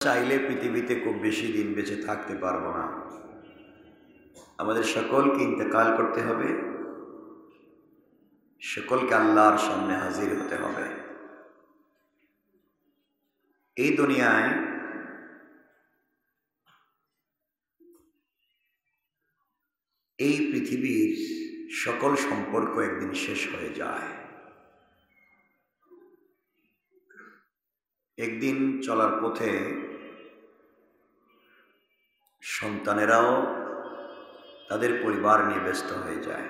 চাইলে পৃথিবীতে খুব বেশি দিন বেঁচে থাকতে পারবো না। আমাদের সকলকে ইন্তেকাল করতে হবে, সকলকে আল্লাহর সামনে হাজির হতে হবে। এই দুনিয়ায় এই পৃথিবীর সকল সম্পর্ক একদিন শেষ হয়ে যায়। একদিন চলার পথে সন্তানেরাও তাদের পরিবার নিয়ে ব্যস্ত হয়ে যায়।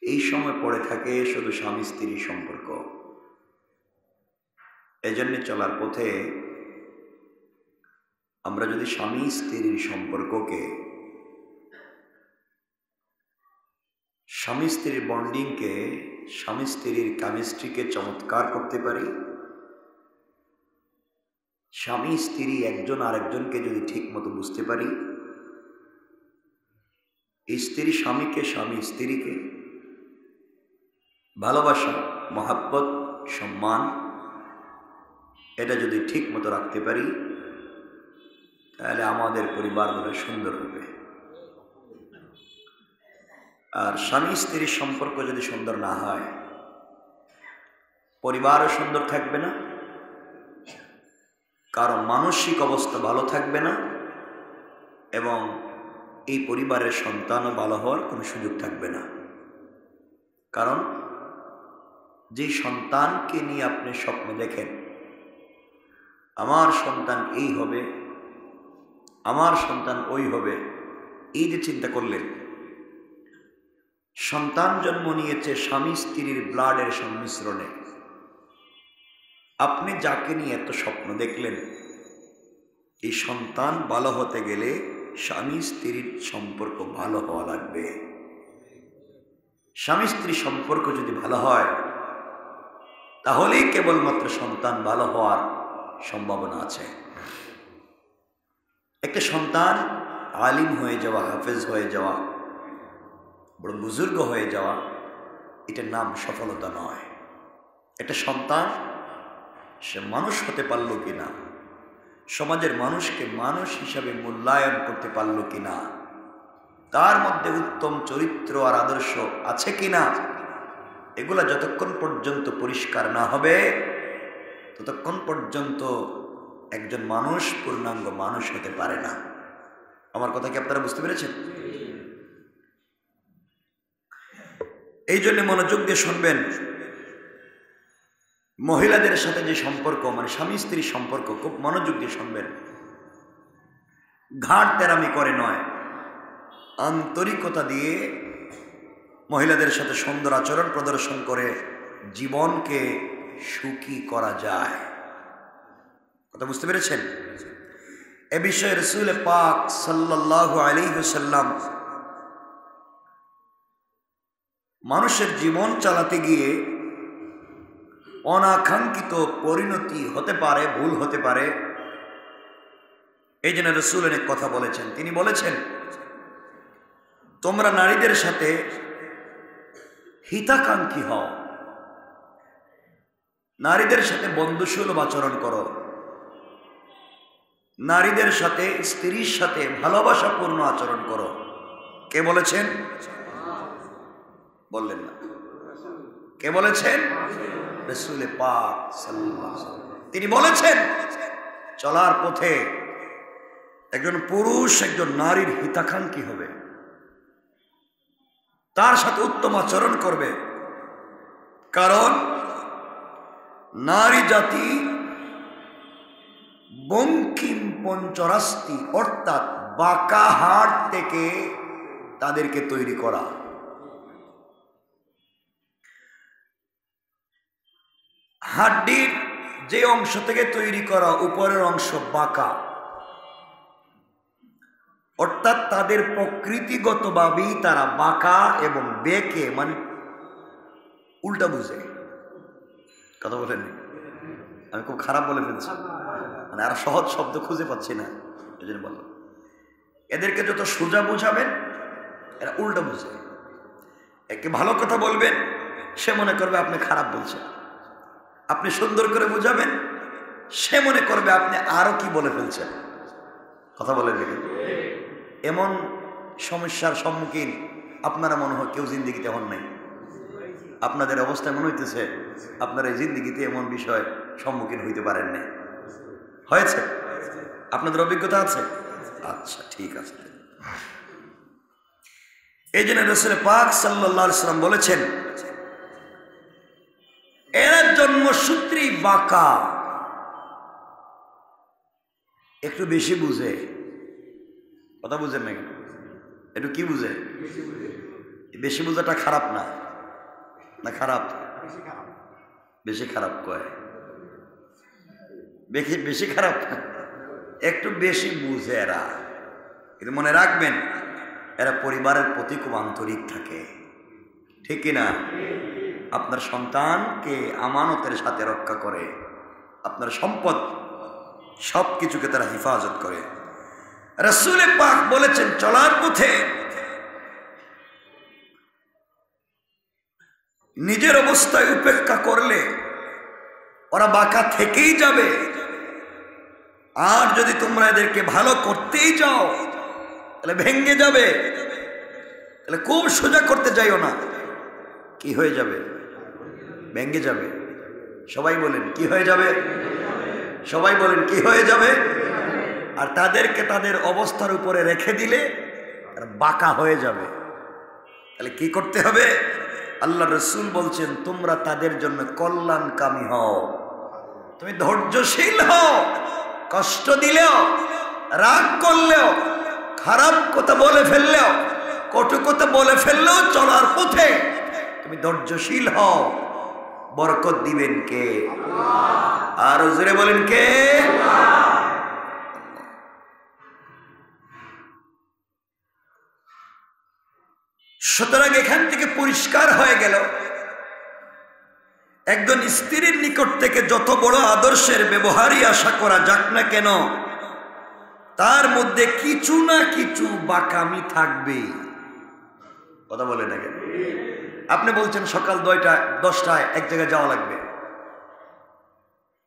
এই সময় পড়ে থাকে শুধু স্বামী স্ত্রীর সম্পর্ক। এজন্য চলার পথে আমরা যদি স্বামী স্ত্রীর সম্পর্ককে, স্বামী স্ত্রীর বন্ডিংকে, স্বামী স্ত্রীর কেমিস্ট্রিকে চমৎকার করতে পারি, স্বামী স্ত্রী একজন আরেকজনকে যদি ঠিক মতো বুঝতে পারি, স্ত্রী স্বামীকে, স্বামী স্ত্রীকে ভালোবাসা, মহাব্বত, সম্মান এটা যদি ঠিক মতো রাখতে পারি, তাহলে আমাদের পরিবারগুলো সুন্দর হবে। আর স্বামী স্ত্রীর সম্পর্ক যদি সুন্দর না হয়, পরিবারও সুন্দর থাকবে না, কারো মানসিক অবস্থা ভালো থাকবে না, এবং এই পরিবারের সন্তানও ভালো হওয়ার কোনো সুযোগ থাকবে না। কারণ যে সন্তানকে নিয়ে আপনি স্বপ্ন দেখেন, আমার সন্তান এই হবে, আমার সন্তান ওই হবে, এই যে চিন্তা করলেন, সন্তান জন্ম নিয়েছে স্বামী স্ত্রীর ব্লাডের সংমিশ্রণে। আপনি যাকে নিয়ে এত স্বপ্ন দেখলেন, এই সন্তান ভালো হতে গেলে স্বামী স্ত্রীর সম্পর্ক ভালো হওয়া লাগবে। স্বামী স্ত্রীর সম্পর্ক যদি ভালো হয়, তাহলেই কেবলমাত্র সন্তান ভালো হওয়ার সম্ভাবনা আছে। একটা সন্তান আলিম হয়ে যাওয়া, হাফেজ হয়ে যাওয়া, বড় বুজুর্গ হয়ে যাওয়া, এটার নাম সফলতা নয়। একটা সন্তান সে মানুষ হতে পারল কিনা, সমাজের মানুষকে মানুষ হিসাবে মূল্যায়ন করতে পারল কিনা, তার মধ্যে উত্তম চরিত্র আর আদর্শ আছে কিনা, এগুলা যতক্ষণ পর্যন্ত পরিষ্কার না হবে, ততক্ষণ পর্যন্ত একজন মানুষ পূর্ণাঙ্গ মানুষ হতে পারে না। আমার কথা কি আপনারা বুঝতে পেরেছেন? এই জন্য মনোযোগ দিয়ে শুনবেন। মহিলাদের সাথে যে সম্পর্ক, মানে স্বামী স্ত্রীর সম্পর্ক, খুব মনোযোগ দিয়ে শুনবেন। ঘাট তেরামি করে নয়, আন্তরিকতা দিয়ে মহিলাদের সাথে সুন্দর আচরণ প্রদর্শন করে জীবনকে সুখী করা যায়। কথা বুঝতে পেরেছেন? এ বিষয়ে রাসূল পাক সাল্লাল্লাহু আলাইহি ওয়াসাল্লাম মানুষের জীবন চালাতে গিয়ে অনাকাঙ্ক্ষিত পরিণতি হতে পারে, ভুল হতে পারে, এই জন্য রাসূল অনেক কথা বলেছেন। তিনি বলেছেন, তোমরা নারীদের সাথে হিতাকাঙ্ক্ষী হও, নারীদের সাথে বন্ধুসুলভ আচরণ করো, নারীদের সাথে, স্ত্রীর সাথে ভালোবাসাপূর্ণ আচরণ করো। কে বলেছেন? বললেন না। কে বলেছেন? রাসূল পাক সাল্লাল্লাহু আলাইহি ওয়াসাল্লাম। তিনি বলেছেন, চলার পথে একজন পুরুষ একজন নারীর হিতাকাঙ্ক্ষী হবে, তার সাথে উত্তম আচরণ করবে। কারণ নারী জাতি বঙ্কিম পঞ্চরাস্তি, অর্থাৎ বাঁকা হাড় থেকে তাদেরকে তৈরি করা। হাড্ডির যে অংশ থেকে তৈরি করা, উপরের অংশ বাঁকা, অর্থাৎ তাদের প্রকৃতিগতভাবেই তারা বাঁকা এবং বেঁকে, মানে উল্টা বুঝে। কথা বলেন, আমি খুব খারাপ বলে ফেলছি, মানে আর সহজ শব্দ খুঁজে পাচ্ছি না, এই জন্য বললাম। এদেরকে যত সোজা বুঝাবেন, এরা উল্টা বুঝে। একে ভালো কথা বলবেন, সে মনে করবে আপনি খারাপ বলছেন। আপনি সুন্দর করে বুঝাবেন, সে মনে করবে আপনি আরো কি বলে ফেলছেন। কথা বলেন দেখেন, এমন সমস্যার সম্মুখীন আপনারা মনে হয় কেউ জিন্দিগিতে হন নাই। আপনাদের অবস্থা মনে হইতেছে আপনারা এই জিন্দিগিতে এমন বিষয় সম্মুখীন হইতে পারেন নাই। হয়েছে? আপনাদের অভিজ্ঞতা আছে? আচ্ছা, ঠিক আছে। এই জন্য রাসূল পাক সাল্লাল্লাহু আলাইহি ওয়াসাল্লাম বলেছেন, এরা জন্মসূত্রে বাঁকা, একটু বেশি বুঝে। কথা বুঝেন নাকি? একটু কি বুঝে? বেশি বুঝাটা খারাপ না, না খারাপ? বেশি খারাপ কয়, বেশি খারাপ, একটু বেশি বুঝে এরা। কিন্তু মনে রাখবেন, এরা পরিবারের প্রতি খুব আন্তরিক থাকে, ঠিক কিনা? আপনার সন্তানকে আমানতের সাথে রক্ষা করে, আপনার সম্পদ সব কিছুকে তারা হেফাজত করে। রাসূল পাক বলেছেন, চলার পথে নিজের অবস্থায় উপেক্ষা করলে ওরা বাঁকা থেকেই যাবে, আর যদি তোমরা এদেরকে ভালো করতেই যাও তাহলে ভেঙ্গে যাবে। তাহলে খুব সোজা করতে যাইও না, কি হয়ে যাবে? ভেঙ্গে যাবে। সবাই বলেন কি হয়ে যাবে? সবাই বলেন কি হয়ে যাবে? আর তাদেরকে তাদের অবস্থার উপরে রেখে দিলে আর বাঁকা হয়ে যাবে। তাহলে কি করতে হবে? আল্লাহ রাসূল বলছেন, তোমরা তাদের জন্য কল্যাণকামী হও, তুমি ধৈর্যশীল হও। কষ্ট দিলেও, রাগ করলেও, খারাপ কথা বলে ফেললেও, কটু কথা বলে ফেললেও চলার পথে তুমি ধৈর্যশীল হও। বরকত দিবেন কে? আর জোরে বলেন কে? সুতরাং এখান থেকে পরিষ্কার হয়ে গেল, একজন স্ত্রীর নিকট থেকে যত বড় আদর্শের ব্যবহারই আশা করা যাক না কেন, তার মধ্যে কিছু না কিছু বাঁকামি থাকবে। কথা বলে না কেন? আপনি বলছেন সকাল 10টায় এক জায়গায় যাওয়া লাগবে,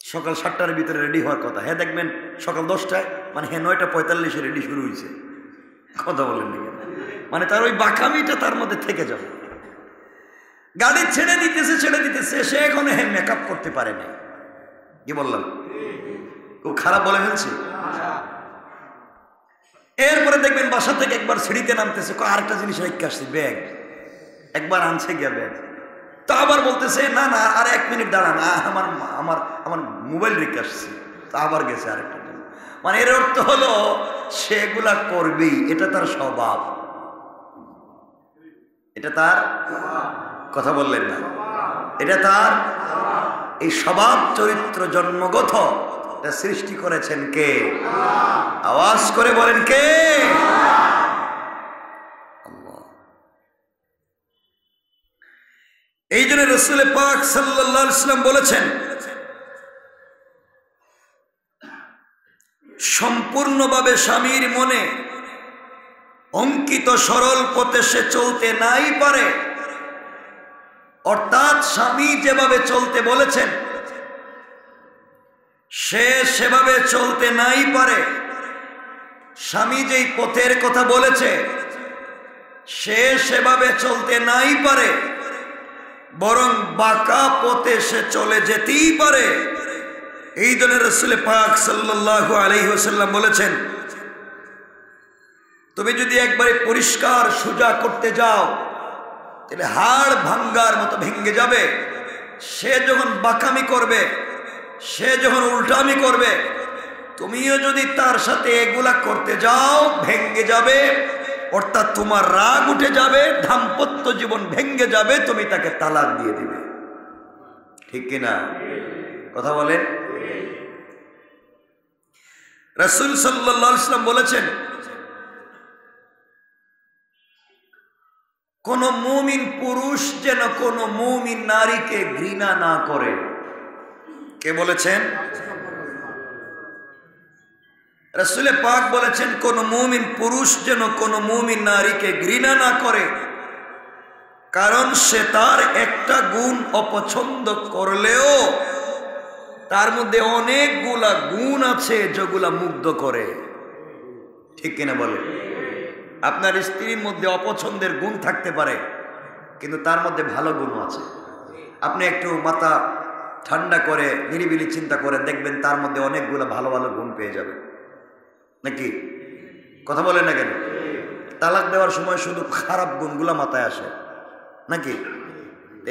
সকাল 7টার ভিতরে রেডি হওয়ার কথা। হ্যাঁ, দেখবেন সকাল 10টায়, মানে হ্যাঁ 9:45 রেডি শুরু হয়েছে। কথা বলেন না কেন? মানে তার ওই বাঁকামিটা তার মধ্যে থেকে যাবে। গাড়ি ছেড়ে দিতেছে, সে এখন মেকআপ করতে পারে না। কি বললাম? খুব খারাপ বলে ফেলছি। এরপরে দেখবেন বাসা থেকে একবার সিঁড়িতে নামতেছে, আরেকটা জিনিস রেখে আসছে, ব্যাগ একবার আনছে গিয়া ব্যাগ, তো আবার বলতেছে না না আর 1 মিনিট দাঁড়ান, আমার আমার আমার মোবাইল রেখে আসছে, তো আবার গেছে আরেকটা। মানে এর অর্থ হলো সেগুলা করবেই, এটা তার স্বভাব, এটা তার, কথা বললেন না, এটা তার এই স্বভাব চরিত্র জন্মগত। এটা সৃষ্টি করেছেন কে? আওয়াজ করে বলেন কে? এই জন্য রাসূল পাক সাল্লাল্লাহু আলাইহি ওয়াসাল্লাম বলেছেন, সম্পূর্ণভাবে স্বামীর মনে অঙ্কিত সরল পথে সে চলতে নাই পারে, অর্থাৎ স্বামী যেভাবে চলতে বলেছেন সে সেভাবে চলতে নাই পারে। স্বামী যেই পথের কথা বলেছে সে সেভাবে চলতে নাই পারে, বরং বাঁকা পথে সে চলে যেতেই পারে। এই জন্য রাসূল পাক সাল্লাল্লাহু আলাইহি ওয়াসাল্লাম বলেছেন, তুমি যদি একবারে পরিষ্কার সোজা করতে যাও তাহলে হাড় ভাঙ্গার মতো ভেঙে যাবে। সে যখন বাঁকামি করবে, সে যখন উল্টামি করবে, তুমিও যদি তার সাথে এগুলা করতে যাও ভেঙে যাবে, অর্থাৎ তোমার রাগ উঠে যাবে, দাম্পত্য জীবন ভেঙে যাবে, তুমি তাকে তালাক দিয়ে দিবে। ঠিক কিনা? কথা বলেন। রাসূল সাল্লাল্লাহু আলাইহি ওয়াসাল্লাম বলেছেন, কোন মুমিন পুরুষ যেন কোন মুমিন নারীকে ঘৃণা না করে। কে বলেছেন? রাসূল পাক বলেছেন, কোন মুমিন পুরুষ যেন কোন মুমিন নারীকে ঘৃণা না করে, কারণ সে তার একটা গুণ অপছন্দ করলেও তার মধ্যে অনেকগুলা গুণ আছে যেগুলা মুগ্ধ করে, ঠিক কিনা বলে? আপনার স্ত্রীর মধ্যে অপছন্দের গুণ থাকতে পারে, কিন্তু তার মধ্যে ভালো গুণও আছে। আপনি একটু মাথা ঠান্ডা করে নিরিবিলি চিন্তা করে দেখবেন তার মধ্যে অনেকগুলো ভালো ভালো গুণ পেয়ে যাবে, নাকি? কথা বলেন না কেন? তালাক দেওয়ার সময় শুধু খারাপ গুণগুলা মাথায় আসে, নাকি?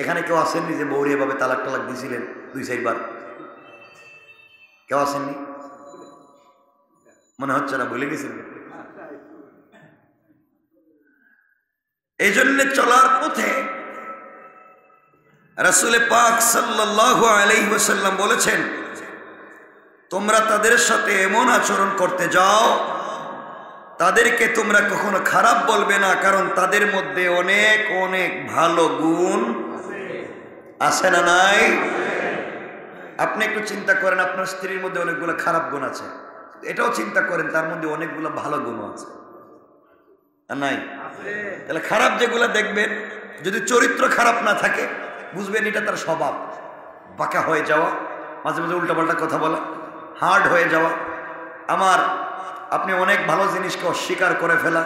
এখানে কেউ আসেননি যে বৌরি এভাবে তালাক টালাক দিয়েছিলেন 2-4 বার? কেউ আসেননি? মনে হচ্ছে না, ভুলে গেছেন। এই জন্য চলার পথে রাসূল পাক সাল্লাল্লাহু আলাইহি ওয়াসাল্লাম বলেছেন, তোমরা তাদের সাথে এমন আচরণ করতে যাও, তাদেরকে তোমরা কখনো খারাপ বলবে না, কারণ তাদের মধ্যে অনেক অনেক ভালো গুণ আছে না নাই? আপনি একটু চিন্তা করেন, আপনার স্ত্রীর মধ্যে অনেকগুলো খারাপ গুণ আছে, এটাও চিন্তা করেন তার মধ্যে অনেকগুলো ভালো গুণ আছে নাই? তাহলে খারাপ যেগুলো দেখবেন, যদি চরিত্র খারাপ না থাকে বুঝবেন এটা তার স্বভাব। বাঁকা হয়ে যাওয়া, মাঝে মাঝে উল্টাপাল্টা কথা বলা, হার্ড হয়ে যাওয়া, আপনি অনেক ভালো জিনিসকে অস্বীকার করে ফেলা,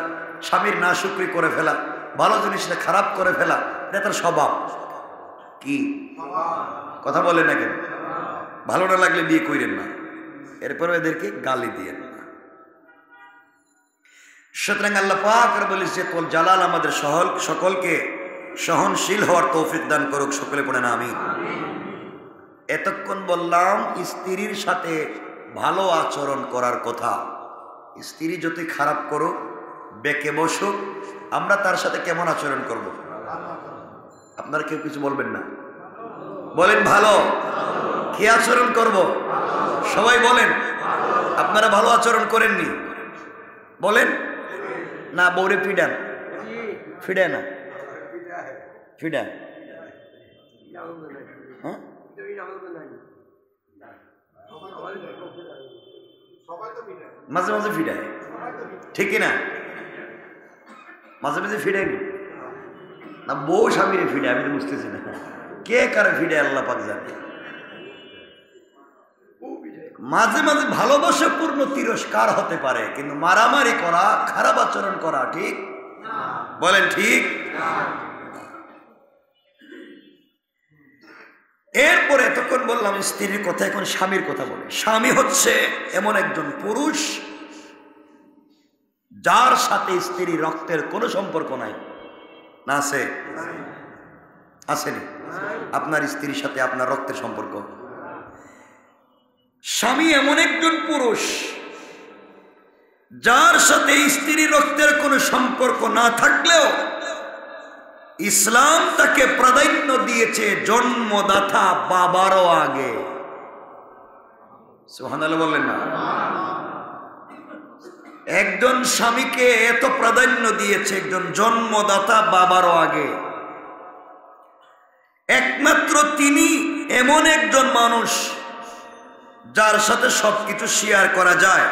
স্বামীর নাশুকরি করে ফেলা, ভালো জিনিসটা খারাপ করে ফেলা, এটা তার স্বভাব। কি কথা বলেন না কেন? ভালো না লাগলে বিয়ে করেন না, এরপরে এদেরকে গালি দিয়েন না। সুতরাং আল্লাহ পাক রব্বুল ইজ্জতুল জালাল আমাদের সকলকে সহনশীল হওয়ার তৌফিক দান করুক। সকলে পড়েন আমিন। এতক্ষণ বললাম স্ত্রীর সাথে ভালো আচরণ করার কথা। স্ত্রী যদি খারাপ করুক, বেঁকে বসুক, আমরা তার সাথে কেমন আচরণ করব? আপনারা কেউ কিছু বলবেন না, বলেন ভালো। কি আচরণ করব? সবাই বলেন। আপনারা ভালো আচরণ করেননি বলেন না? বউরে ফিডান, ফিডে না, ফিডা, হ্যাঁ মাঝে মাঝে ফিডায়, ঠিক কিনা? মাঝে মাঝে ফিডায়নি না, বউ স্বামীরে ফিডায়, আমি তো বুঝতেছি না কে কারে ফিডায়, আল্লাহ পাক জানে। মাঝে মাঝে ভালোবাসা পূর্ণ তিরস্কার হতে পারে, কিন্তু মারামারি করা, খারাপ আচরণ করা ঠিক বলেন? ঠিক। এরপরে এতক্ষণ বললাম স্ত্রীর কথা, এখন স্বামীর কথা বলে। স্বামী হচ্ছে এমন একজন পুরুষ যার সাথে স্ত্রী রক্তের কোনো সম্পর্ক নাই, না আছে? আসেনি? আপনার স্ত্রীর সাথে আপনার রক্তের সম্পর্ক। স্বামী এমন একজন পুরুষ যার সাথে স্ত্রী রক্তের কোনো সম্পর্ক না থাকলেও ইসলাম তাকে প্রাধান্য দিয়েছে জন্মদাতা বাবারও আগে। সুবহানাল্লাহ বললেন না? একজন স্বামীকে এত প্রাধান্য দিয়েছে একজন জন্মদাতা বাবারও আগে। একমাত্র তিনি এমন একজন মানুষ যার সাথে সবকিছু শেয়ার করা যায়,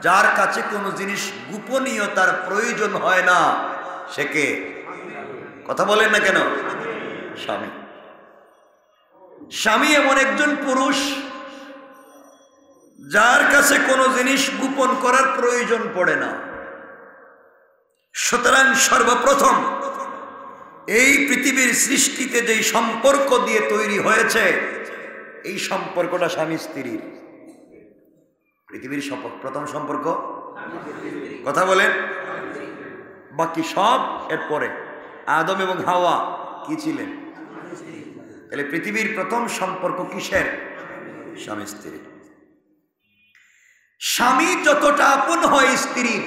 যার কাছে কোনো জিনিস গোপনীয়তার প্রয়োজন হয় না। সে কে? কথা বলেন না কেন? স্বামী। স্বামী এমন একজন পুরুষ যার কাছে কোনো জিনিস গোপন করার প্রয়োজন পড়ে না। সুতরাং সর্বপ্রথম এই পৃথিবীর সৃষ্টিতে যেই সম্পর্ক দিয়ে তৈরি হয়েছে, এই সম্পর্কটা স্বামী স্ত্রীর। পৃথিবীর প্রথম সম্পর্ক কথা বলেন, বাকি সব এরপরে। আদম এবং হাওয়া কি ছিলেন? তাহলে পৃথিবীর প্রথম সম্পর্ক কিসের? স্বামী স্ত্রীর। স্বামী যতটা আপন হয় স্ত্রীর,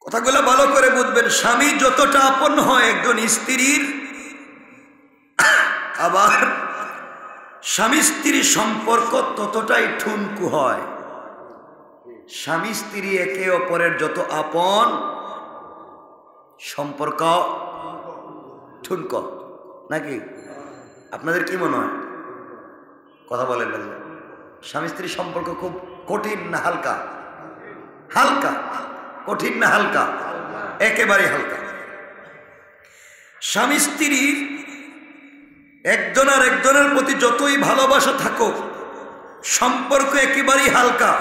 কথাগুলো ভালো করে বুঝবেন, স্বামী যতটা আপন হয় একজন স্ত্রীর, আবার স্বামী স্ত্রীর সম্পর্ক ততটাই ঠুনকু হয়। স্বামী স্ত্রী একে অপরের যত আপন, সম্পর্ক ঠুনক, নাকি? আপনাদের কি মনে হয়? কথা বলেন না। স্বামী স্ত্রীর সম্পর্ক খুব কঠিন না হালকা? হালকা। কঠিন না হালকা? একেবারে হালকা। স্বামী স্ত্রীর একজন আর একজনের প্রতি যতই ভালোবাসা থাকুক, সম্পর্ক একেবারেই হালকা,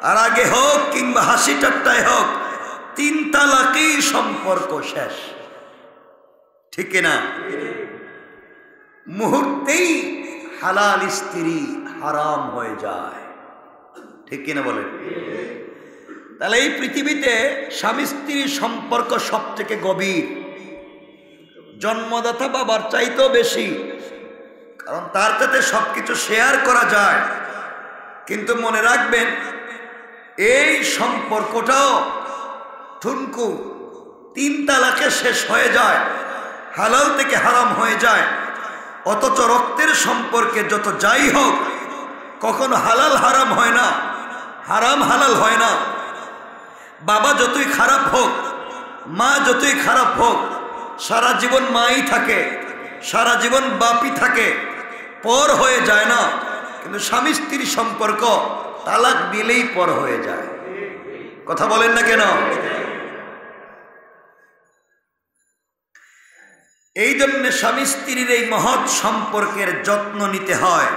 আর আগে হোক কিংবা হাসি ঠাট্টায় হোক, 3 তালাকেই সম্পর্ক শেষ। ঠিক না? মুহূর্তেই হালাল স্ত্রী হারাম হয়ে যায়। ঠিক কিনা বলেন? তাহলে এই পৃথিবীতে স্বামী স্ত্রীর সম্পর্ক সব থেকে গভীর, জন্মদাতা বাবার চাইতেও বেশি, কারণ তার সাথে সবকিছু শেয়ার করা যায়। কিন্তু মনে রাখবেন, এই সম্পর্কটাও ঠুনকু 3 তালাকে শেষ হয়ে যায়, হালাল থেকে হারাম হয়ে যায়। অথচ রক্তের সম্পর্কে যত যাই হোক, কখনো হালাল হারাম হয় না, হারাম হালাল হয় না। বাবা যতই খারাপ হোক, মা যতই খারাপ হোক, সারা জীবন মাই থাকে, সারা জীবন বাপই থাকে, পর হয়ে যায় না। কিন্তু স্বামী স্ত্রীর সম্পর্ক তালাক দিলেই পর হয়ে যায়। কথা বলেন না কেন? এই জন্য স্বামী স্ত্রীর এই মহৎ সম্পর্কের যত্ন নিতে হয়।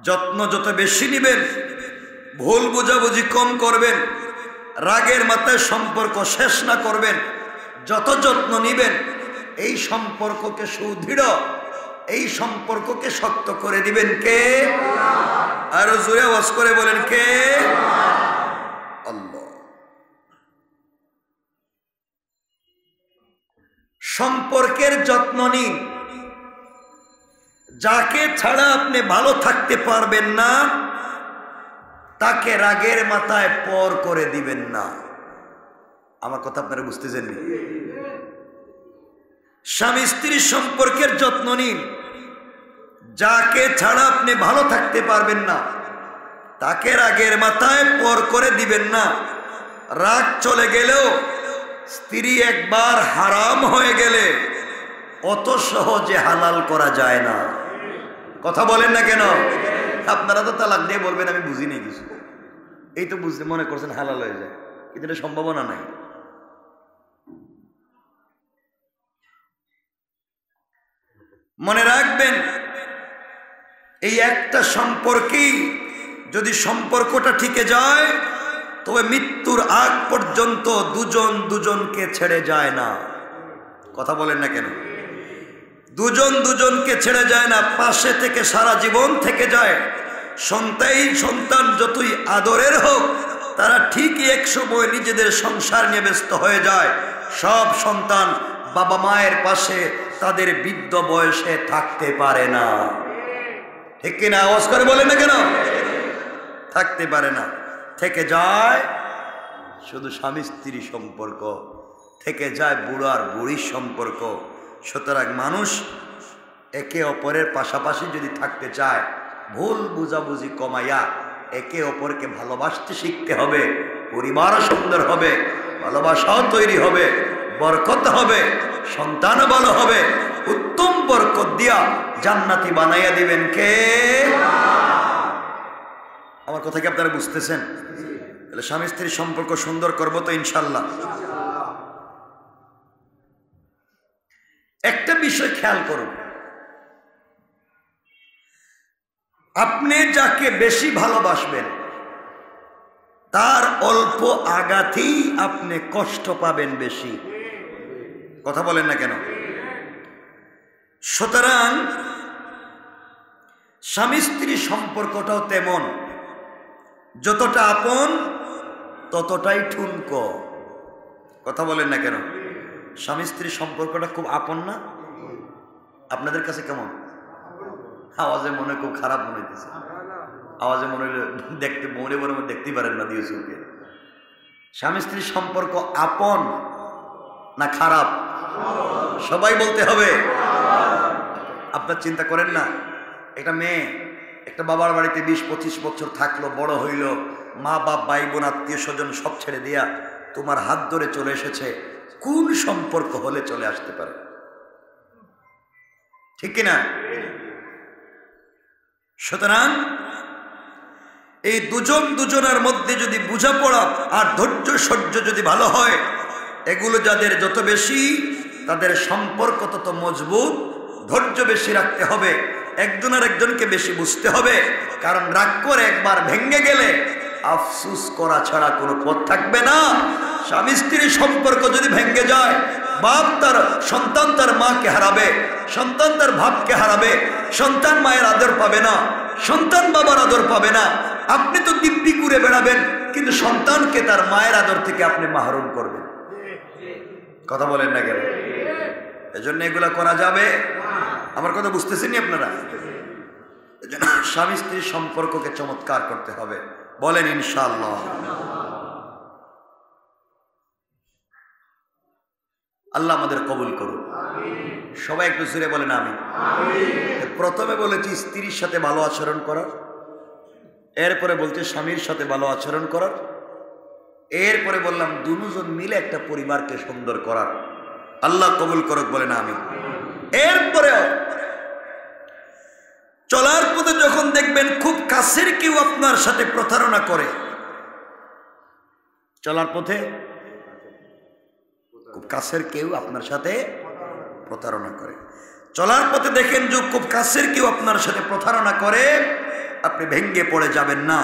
যত্ন যত বেশি নেবেন, ভুল বোঝাবুঝি কম করবেন, রাগের মাথায় সম্পর্ক শেষ না করবেন, যত যত্ন নিবেন, এই সম্পর্ককে সুদৃঢ়, এই সম্পর্ককে শক্ত করে দিবেন কে? আরো জোরে আওয়াজ করে বলেন কে? আল্লাহ। সম্পর্কের যত্ন নিন। যাকে ছাড়া আপনি ভালো থাকতে পারবেন না, তাকে রাগের মাথায় পর করে দিবেন না। আমার কথা আপনারা বুঝতেছেন? স্বামী স্ত্রীর সম্পর্কের যত্ন নিন। যাকে ছাড়া আপনি ভালো থাকতে পারবেন না, তাকে রাগের মাথায় পর করে দিবেন না। রাগ চলে গেলেও, স্ত্রী একবার হারাম হয়ে গেলে অত সহজে হালাল করা যায় না। কথা বলেন না কেন? আপনারা তো তালাক দিয়ে বলবেন আমি বুঝি নাই কিছু, এই তো বুঝতে মনে করছেন হালাল হয়ে যায়, কিন্তু এটা সম্ভাবনা নাই। মনে রাখবেন, এই একটা সম্পর্কেই যদি সম্পর্কটা টিকে যায়, তবে মৃত্যুর আগ পর্যন্ত দুজন দুজনকে ছেড়ে যায় না। কথা বলেন না কেন? দুজন দুজনকে ছেড়ে যায় না, পাশে থেকে সারা জীবন থেকে যায়। সন্তান যতই আদরের হোক, তারা ঠিকই এক সময় নিজেদের সংসার নিয়ে ব্যস্ত হয়ে যায়। সব সন্তান বাবা মায়ের পাশে তাদের বৃদ্ধ বয়সে থাকতে পারে না। ঠিক কিনা? আওয়াজ করে বলেন না কেন? থাকতে পারে না। থেকে যায় শুধু স্বামী স্ত্রী সম্পর্ক, থেকে যায় বুড়ার বুড়ির সম্পর্ক। সুতরাং মানুষ একে অপরের পাশাপাশি যদি থাকতে চায়, ভুল বুঝাবুঝি কমাইয়া একে অপরকে ভালোবাসতে শিখতে হবে। পরিবারও সুন্দর হবে, ভালোবাসাও তৈরি হবে, বরকত হবে, সন্তানও ভালো হবে। উত্তম বরকত দিয়া জান্নাতি বানাইয়া দিবেন কে? আমার কথা কি আপনারা বুঝতেছেন? তাহলে স্বামী স্ত্রীর সম্পর্ক সুন্দর করবো তো ইনশাল্লাহ। একটা বিষয় খেয়াল করুন, আপনি যাকে বেশি ভালোবাসবেন, তার অল্প আঘাতেই আপনি কষ্ট পাবেন বেশি। কথা বলেন না কেন? সুতরাং স্বামী স্ত্রী সম্পর্কটাও তেমন, যতটা আপন ততটাই ঠুনকো। কথা বলেন না কেন? স্বামী স্ত্রী সম্পর্কটা খুব আপন না? আপনাদের কাছে কেমন? আওয়াজে মনে খুব খারাপ মনে হইতেছে। আওয়াজে মনে হইলে দেখতে মনে মনে দেখতেই পারেন না দিয়ে চোখে। স্বামী স্ত্রীর সম্পর্ক আপন না খারাপ? সবাই বলতে হবে। আপনার চিন্তা করেন না, একটা মেয়ে একটা বাবার বাড়িতে 20-25 বছর থাকলো, বড় হইল, মা বাপ ভাই বোন আত্মীয় স্বজন সব ছেড়ে দিয়া তোমার হাত ধরে চলে এসেছে। কোন সম্পর্ক হলে চলে আসতে পারে? ঠিক কিনা? সুতরাং এই দুজন দুজনের মধ্যে যদি বোঝাপড়া আর ধৈর্য সহ্য যদি ভালো হয়, এগুলো যাদের যত বেশি, তাদের সম্পর্ক তত মজবুত, ধৈর্য বেশি রাখতে হবে, একজন আর একজনকে বেশি বুঝতে হবে। কারণ রাগ করে একবার ভেঙে গেলে আফসুস করা ছাড়া কোনো পথ থাকবে না। স্বামী স্ত্রীর সম্পর্ক যদি ভেঙে যায়, বাপ তার সন্তান তার মাকে হারাবে, সন্তান তার বাপকে হারাবে, সন্তান মায়ের আদর পাবে না, সন্তান বাবার আদর পাবে না। আপনি তো দিব্যি ঘুরে বেড়াবেন, কিন্তু সন্তানকে তার মায়ের আদর থেকে আপনি মাহরুম করবেন। কথা বলেন না কেন? এজন্য এগুলা করা যাবে? আমার কথা বুঝতেছেন আপনারা? এজন্য স্বামী স্ত্রীর সম্পর্ককে চমৎকার করতে হবে। বলেন ইনশাআল্লাহ। আল্লাহ আমাদের কবুল করুন। সবাই একটু জোরে বলেন আমিন। প্রথমে বলেছি স্ত্রীর সাথে ভালো আচরণ করার, এরপরে বলছে স্বামীর সাথে ভালো আচরণ করার, এরপরে বললাম দুজন মিলে একটা পরিবারকে সুন্দর করার। আল্লাহ কবুল করুক, বলেন আমিন। এরপরেও চলার পথে যখন দেখবেন খুব কাছের কেউ আপনার সাথে প্রতারণা করে, চলার পথে খুব কাছের কেউ আপনার সাথে প্রতারণা করে, চলার পথে দেখেন যে খুব কাছের কেউ আপনার সাথে প্রতারণা করে, আপনি ভেঙ্গে পড়ে যাবেন না।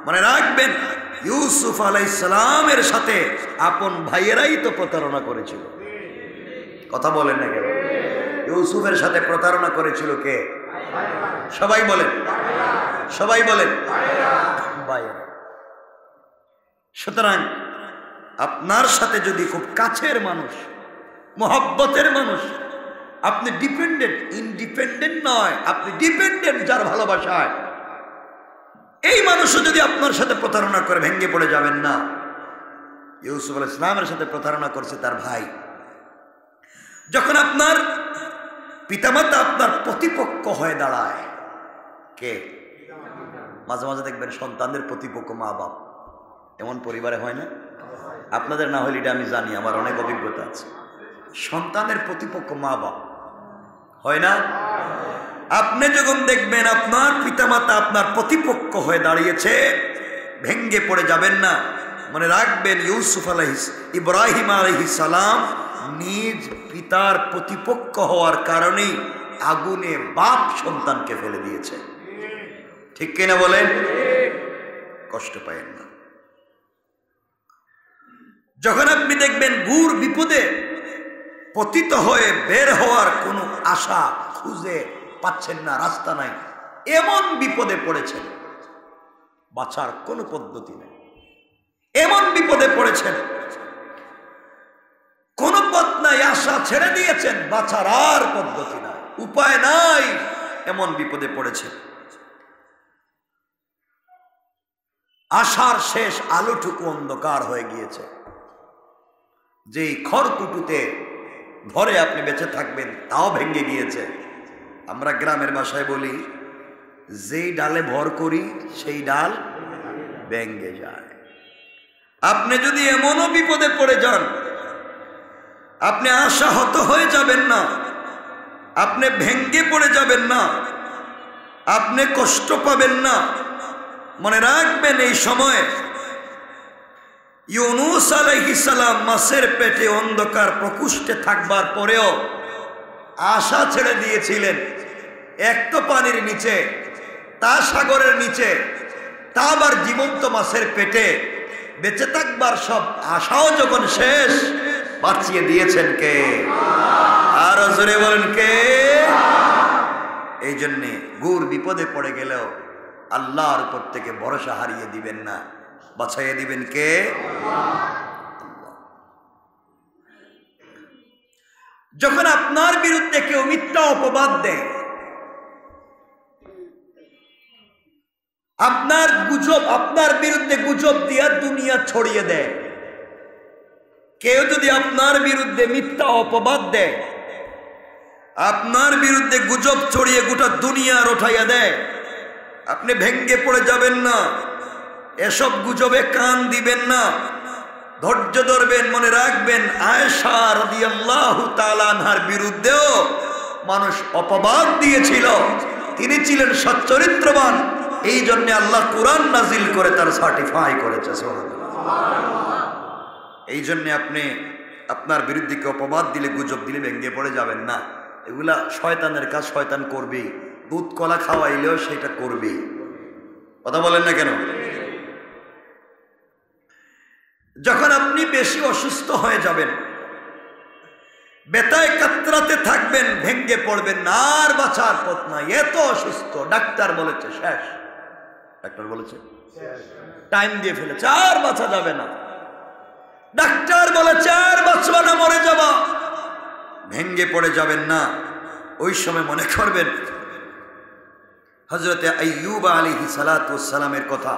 মনে রাখবেন ইউসুফ আলাইহিস সালামের সাথে আপন ভাইয়েরাই তো প্রতারণা করেছিল। কথা বলেন না কেন? ইউসুফের সাথে প্রতারণা করেছিল কে? সবাই বলেন, সবাই বলেন ভাইয়েরা। সুতরাং আপনার সাথে যদি খুব কাছের মানুষ, মহব্বতের মানুষ, আপনি ডিপেন্ডেন্ট, ইন্ডিপেন্ডেন্ট নয়, আপনি ডিপেন্ডেন্ট যার ভালোবাসায়, এই মানুষও যদি আপনার সাথে প্রতারণা করে ভেঙ্গে পড়ে যাবেন না। ইউসুফ আলাইহিস সালামের সাথে প্রতারণা করছে তার ভাই। যখন আপনার পিতামাতা আপনার প্রতিপক্ষ হয়ে দাঁড়ায়, কে? মাঝে মাঝে দেখবেন সন্তানদের প্রতিপক্ষ মা বাপ। এমন পরিবারে হয় না? আপনাদের না হলে এটা আমি জানি, আমার অনেক অভিজ্ঞতা আছে। সন্তানের প্রতিপক্ষ মা বাপ হয় না? আপনি যখন দেখবেন আপনার পিতামাতা আপনার প্রতিপক্ষ হয়ে দাঁড়িয়েছে, ভেঙ্গে পড়ে যাবেন না। মনে রাখবেন ইব্রাহিম আলাইহিস সালাম নিজ পিতার প্রতিপক্ষ হওয়ার কারণেই আগুনে বাপ সন্তানকে ফেলে দিয়েছে। ঠিক কিনা বলেন? কষ্ট পায়েন না। যখন আপনি দেখবেন ঘোর বিপদে পতিত হয়ে বের হওয়ার কোনো আশা খুঁজে পাচ্ছেন না, রাস্তা নাই, এমন বিপদে পড়েছেন, বাঁচার কোনো পদ্ধতি নেই, এমন বিপদে পড়েছেন কোনো পথ নাই, আশা ছেড়ে দিয়েছেন, বাঁচার আর পদ্ধতি নাই, উপায় নাই, এমন বিপদে পড়েছেন। আশার শেষ আলোটুকু অন্ধকার হয়ে গিয়েছে। যেই খড়কুটুতে ধরে আপনি বেঁচে থাকবেন তাও ভেঙে গিয়েছে। আমরা গ্রামের ভাষায় বলি, যেই ডালে ভর করি সেই ডাল ভেঙে যায়। আপনি যদি এমনও বিপদে পড়ে যান, আপনি আশাহত হয়ে যাবেন না, আপনি ভেঙ্গে পড়ে যাবেন না, আপনি কষ্ট পাবেন না। মনে রাখবেন এই সময় ইউনুস আলাইহিস সালাম মাছের পেটে অন্ধকার প্রকোষ্ঠে থাকবার পরেও আশা ছেড়ে দিয়েছিলেন। এক তো পানির নিচে, তা সাগরের নিচে, তা আবার জীবন্ত মাছের পেটে, বেঁচে থাকবার সব আশাও যখন শেষ, বাঁচিয়ে দিয়েছেন কে? আর জোরে বলেন কে? এই জন্যে ঘোর বিপদে পড়ে গেলেও আল্লাহর উপর থেকে ভরসা হারিয়ে দিবেন না, বাঁচাইয়ে দিবেন কে? যখন আপনার বিরুদ্ধে কেউ মিথ্যা অপবাদ দেয়, আপনার বিরুদ্ধে গুজব দিয়া দুনিয়া ছড়িয়ে দেয়, কেউ যদি আপনার বিরুদ্ধে মিথ্যা অপবাদ দেয়, আপনার বিরুদ্ধে গুজব ছড়িয়ে গোটা দুনিয়া রটাইয়া দেয়, আপনি ভেঙ্গে পড়ে যাবেন না, এসব গুজবে কান দিবেন না, ধৈর্য ধরবেন। মনে রাখবেন আয়েশা রাদিয়াল্লাহু তাআলা আনহার বিরুদ্ধেও মানুষ অপবাদ দিয়েছিল, তিনি ছিলেন সচ্চরিত্রবান, এই জন্য আল্লাহ কুরআন নাজিল করে তার সার্টিফাই করেছে। এই জন্য আপনি আপনার বিরুদ্ধে কেউ অপবাদ দিলে, গুজব দিলে ভেঙ্গে পড়ে যাবেন না। এগুলা শয়তানের কাজ, শয়তান করবে। দুধ কলা খাওয়াইলেও সেটা করবে। কথা বলেন না কেন? যখন আপনি বেশি অসুস্থ হয়ে যাবেন, বেতায় কাতরাতে থাকবেন, ভেঙ্গে পড়বেন, না আর বাঁচার পথ নাই, এত অসুস্থ, ডাক্তার বলেছে শেষ, ডাক্তার বলেছে টাইম দিয়ে ফেলেছে, আর বাঁচা যাবে না, ডাক্তার বলেছে আর বাঁচবা না, মরে যাবা, ভেঙ্গে পড়ে যাবেন না। ওই সময় মনে করবেন হযরতে আইয়ুব আলাইহিস সালাতু ওয়াস সালামের কথা।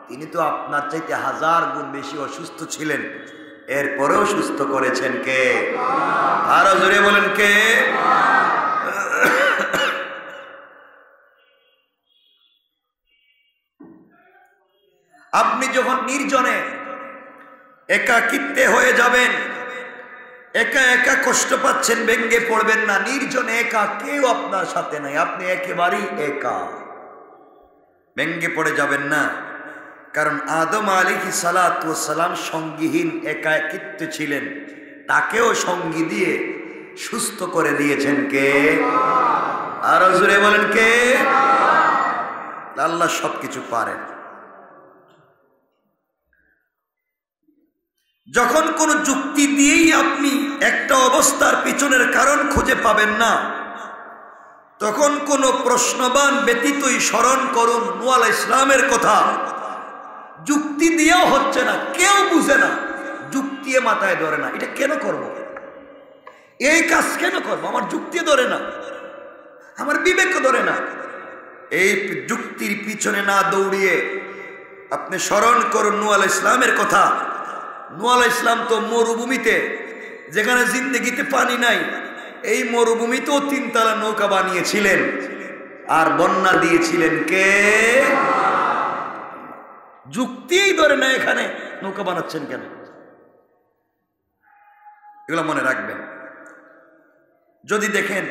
তিনি তো আপনার চাইতে 1000 গুণ বেশি অসুস্থ ছিলেন, এরপরেও সুস্থ করেছেন কে? আরো জোরে বলেন কে? আপনি যখন নির্জনে একাকিত্বে হয়ে যাবেন, একা একা কষ্ট পাচ্ছেন, ভেঙ্গে পড়বেন না। নির্জনে একা, কেউ আপনার সাথে নাই, আপনি একেবারেই একা, ভেঙ্গে পড়ে যাবেন না। কারণ আদম আলাইহিস সালাতু ওয়াস সালাম সঙ্গীহীন একাকিত্বে ছিলেন, তাকেও সঙ্গী দিয়ে সুস্থ করে দিয়েছেন কে? আরো জোরে বলেন কে? আল্লাহ সবকিছু পারেন। যখন কোন যুক্তি দিয়েই আপনি একটা অবস্থার পিছনের কারণ খুঁজে পাবেন না, তখন কোন প্রশ্নবান ব্যতীতই স্মরণ করুন নূহ আলাইহিস সালামের কথা। যুক্তি দিয়েও হচ্ছে না, কেউ বুঝে না, যুক্তি মাথায় ধরে না, এটা কেন করব, এই কাজ কেন করব, আমার যুক্তি ধরে না, আমার বিবেক ধরে না। এই যুক্তির পিছনে না দৌড়িয়ে আপনি স্মরণ করুন নূহ আলাইহিস সালামের কথা। নূহ আলাইহিস সালাম তো মরুভূমিতে, যেখানে জিন্দেগিতে পানি নাই, এই মরুভূমিতেও 3 তলা নৌকা বানিয়েছিলেন, আর বন্যা দিয়েছিলেন কে? যুক্তিই ধরে না, এখানে নৌকা বানাচ্ছেন কেন? এগুলো মনে রাখবেন। যদি দেখেন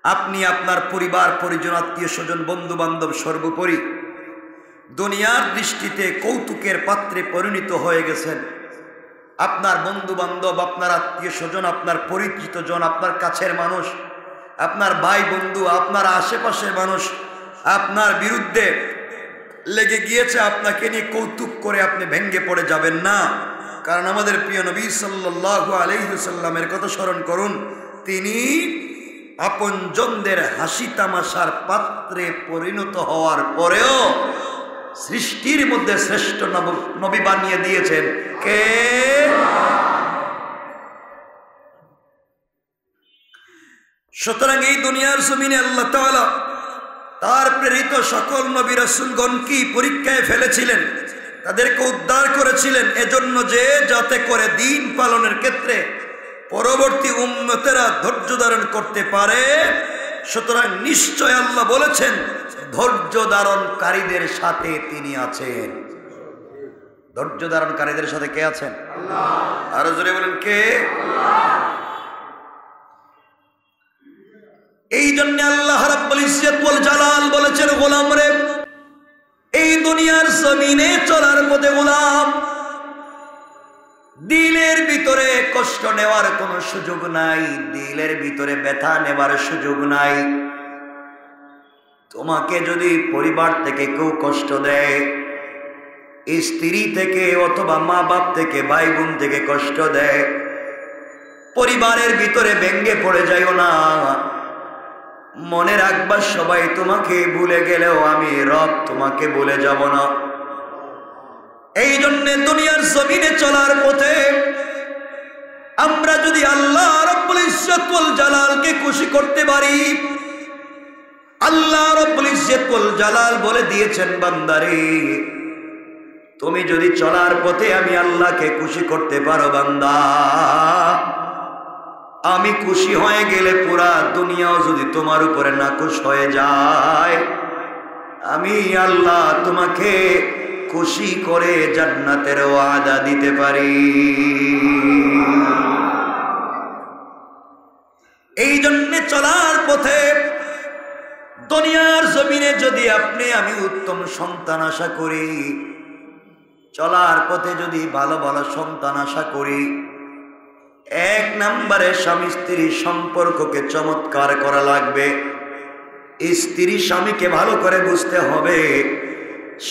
আপনি আপনার পরিবার পরিজন, আত্মীয় স্বজন, বন্ধু বান্ধব, সর্বোপরি দুনিয়ার দৃষ্টিতে কৌতুকের পাত্রে পরিণত হয়ে গেছেন, আপনার বন্ধু বান্ধব, আপনার আত্মীয় স্বজন, আপনার পরিচিত জন, আপনার কাছের মানুষ, আপনার ভাই বন্ধু, আপনার আশেপাশের মানুষ আপনার বিরুদ্ধে লেগে গিয়েছে, আপনাকে নিয়ে কৌতুক করে আপনি ভেঙ্গে পড়ে যাবেন না। কারণ আমাদের প্রিয় নবী সাল্লাল্লাহু আলাইহি ওয়াসাল্লামের কথা স্মরণ করুন। তিনি আপনজনদের হাসি তামাশার পাত্রে পরিণত হওয়ার পরেও সৃষ্টির মধ্যে শ্রেষ্ঠ নবী বানিয়ে দিয়েছেন কে? সুতরাং এই দুনিয়ার জমিনে আল্লাহ তাআলা তার প্রেরিত সকল নবী রাসূলগণকে পরীক্ষায় ফেলেছিলেন, তাদেরকে উদ্ধার করেছিলেন এজন্য যে যাতে করে দিন পালনের ক্ষেত্রে পরবর্তী উম্মতেরা ধৈর্য ধারণ করতে পারে। সুতরাং নিশ্চয় আল্লাহ বলেছেন ধৈর্য ধারণকারীদের সাথে তিনি আছেন। ধৈর্য ধারণকারীদের সাথে কে আছেন? আল্লাহ। আরো জোরে বলেন কে? আল্লাহ। এই জন্য আল্লাহ রাব্বুল ইজ্জত ওয়াল জালাল বলেছেন, গোলাম রে, এই দুনিয়ার জমিনে চলার পথে গোলাম, দিলের ভিতরে কষ্ট নেওয়ার কোনো সুযোগ নাই, দিলের ভিতরে ব্যথা নেওয়ার সুযোগ নাই। তোমাকে যদি পরিবার থেকে কেউ কষ্ট দেয়, স্ত্রী থেকে অথবা মা বাপ থেকে, ভাই বোন থেকে কষ্ট দেয়, পরিবারের ভিতরে ভেঙ্গে পড়ে যাইও না। মনে রাখবা সবাই তোমাকে ভুলে গেলেও আমি রব তোমাকে ভুলে যাব না। এই জন্য দুনিয়ার জমিনে চলার পথে আমরা যদি আল্লাহ রাব্বুল ইজ্জত ওয়াল জালালকে খুশি করতে পারি, আল্লাহ রাব্বুল ইজ্জত ওয়াল জালাল বলে দিয়েছেন, বান্দারে তুমি যদি চলার পথে আমি আল্লাহকে খুশি করতে পারো বান্দা, আমি খুশি হয়ে গেলে পুরা দুনিয়াও যদি তোমার উপরে নাখুশ হয়ে যায়, আমি আল্লাহ তোমাকে খুশি করে জান্নাতের ওয়াদা দিতে পারি। এই জন্য চলার পথে দুনিয়ার জমিনে যদি আপনি আমি উত্তম সন্তান আশা করি, চলার পথে যদি ভালো ভালো সন্তান আশা করি, এক নম্বরে স্বামী স্ত্রীর সম্পর্ককে চমৎকার করা লাগবে। স্ত্রী স্বামীকে ভালো করে বুঝতে হবে,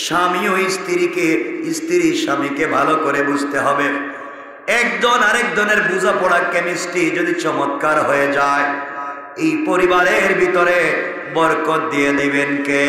স্বামীও স্ত্রীকে, স্ত্রী স্বামীকে ভালো করে বুঝতে হবে। একজন আরেকজনের বোঝাপড়া কেমিস্ট্রি যদি চমৎকার হয়ে যায়, এই পরিবারের ভিতরে বরকত দিয়ে দিবেন কে?